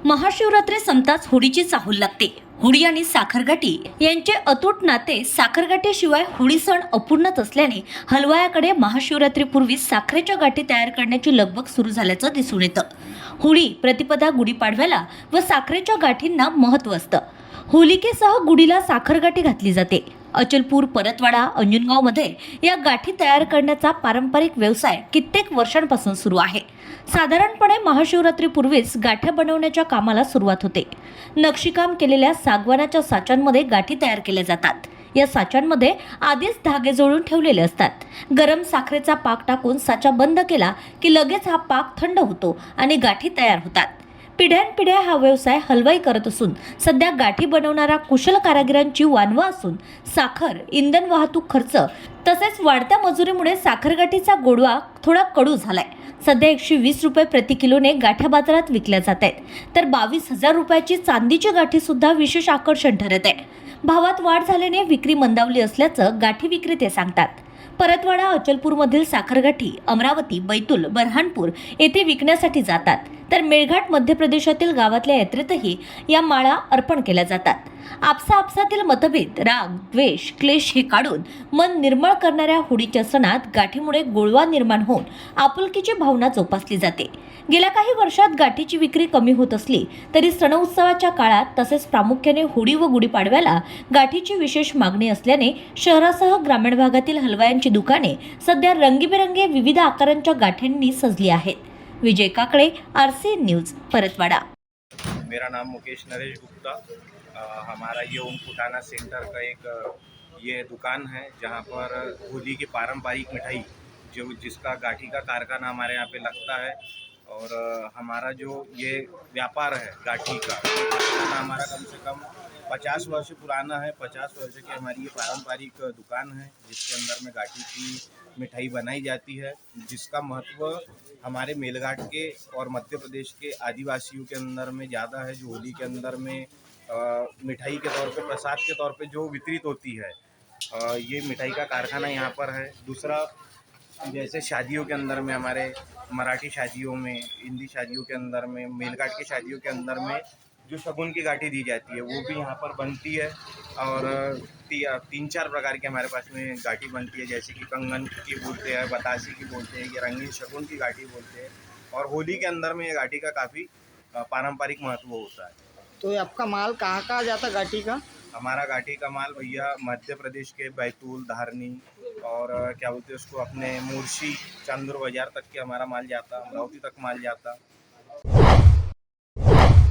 महाशिवरात्री संपताच होळीची चाहूल लागते। होळी आणि साखरगाठी यांचे अतूट नाते साखरगाठीशिवाय होळी सण अपूर्णच असल्याने हलवायाकडे महाशिवरात्रीपूर्वी साखरेच्या गाठी तयार करण्याची लगबग सुरू झाल्याचं दिसून येतं। होळी, प्रतिपदा, गुढीपाडव्याला व साखरेच्या गाठींना महत्त्व असतं। होलिकेसह गुढीला साखरगाठी घातली जाते। अचलपूर, परतवाडा, अंजनगावमध्ये या गाठी तयार करण्याचा पारंपरिक व्यवसाय कित्येक वर्षांपासून सुरू आहे। साधारणपणे महाशिवरात्रीपूर्वीच गाठ्या बनवण्याच्या कामाला सुरुवात होते। नक्षीकाम केलेल्या सागवानाच्या साच्यांमध्ये गाठी तयार केल्या जातात। या साच्यांमध्ये आधीच धागे जोडून ठेवलेले असतात। गरम साखरेचा पाक टाकून साचा बंद केला की लगेच हा पाक थंड होतो आणि गाठी तयार होतात। पिढ्यानपिढ्या हा व्यवसाय हलवाई करत असून सध्या गाठी बनवणाऱ्या कुशल कारागिरांची वानवा असून साखर, इंधन, वाहतूक खर्च तसेच वाढत्या मजुरीमुळे साखरगाठीचा गोडवा थोडा कडू झालाय। सध्या 120 रुपये प्रति किलोने गाठ्या बाजारात विकल्या जात आहेत, तर 22,000 रुपयाची चांदीची गाठी सुद्धा विशेष आकर्षण ठरत आहे। भावात वाढ झाल्याने विक्री मंदावली असल्याचं गाठी विक्रेते सांगतात। परतवाडा, अचलपूरमधील साखरगाठी अमरावती, बैतूल, बरहानपूर येथे विकण्यासाठी जातात, तर मेळघाट मध्य प्रदेशातील गावातल्या यात्रेतही या माळा अर्पण केल्या जातात। आपसातील मतभेद, राग, द्वेष, क्लेश हे काढून मन निर्मळ करणाऱ्या होळीच्या सणात गाठीमुळे गोडवा निर्माण होऊन आपुलकीची भावना जोपासली जाते। गेल्या काही वर्षात गाठीची विक्री कमी होत असली तरी सण उत्सवाच्या काळात तसेच प्रामुख्याने होळी व गुढीपाडव्याला गाठीची विशेष मागणी असल्याने शहरासह ग्रामीण भागातील हलवायांची दुकाने सध्या रंगीबेरंगी विविध आकारांच्या गाठ्यांनी सजली आहेत। विजय काकड़े, RCN न्यूज़, परतवाड़ा। मेरा नाम मुकेश नरेश गुप्ता। हमारा ये ओम फुटाना सेंटर का एक ये दुकान है जहाँ पर होली की पारंपरिक मिठाई जिसका गाठी का कारखाना हमारे यहाँ पे लगता है। और हमारा जो ये व्यापार है गाठी का, ये कारखाना हमारा कम से कम 50 वर्ष पुराना है। 50 वर्ष की हमारी ये पारंपरिक दुकान है जिसके अंदर में गाठी की मिठाई बनाई जाती है, जिसका महत्व हमारे मेलघाट के और मध्य प्रदेश के आदिवासियों के अंदर में ज़्यादा है। जो होली के अंदर में मिठाई के तौर पे, प्रसाद के तौर पे जो वितरित होती है, ये मिठाई का कारखाना यहाँ पर है। दूसरा, जैसे शादियों के अंदर में, हमारे मराठी शादियों में, हिंदी शादियों के अंदर में, मेलघाट की शादियों के अंदर में जो शगुन की गाठी दी जाती है वो भी यहाँ पर बनती है। और 3-4 प्रकार के हमारे पास में गाठी बनती है, जैसे कि कंगन की बोलते हैं, बतासी की बोलते हैं, ये रंगीन शगुन की गाठी बोलते हैं। और होली के अंदर में ये गाठी का काफ़ी पारंपरिक महत्व होता है। तो ये आपका माल कहाँ जाता गाठी का? हमारा गाठी का माल भैया मध्य प्रदेश के बैतूल, धारनी और क्या बोलते हैं उसको, अपने मुर्शी, चंद्र बाजार तक के हमारा माल जाता, अमरावती तक माल जाता।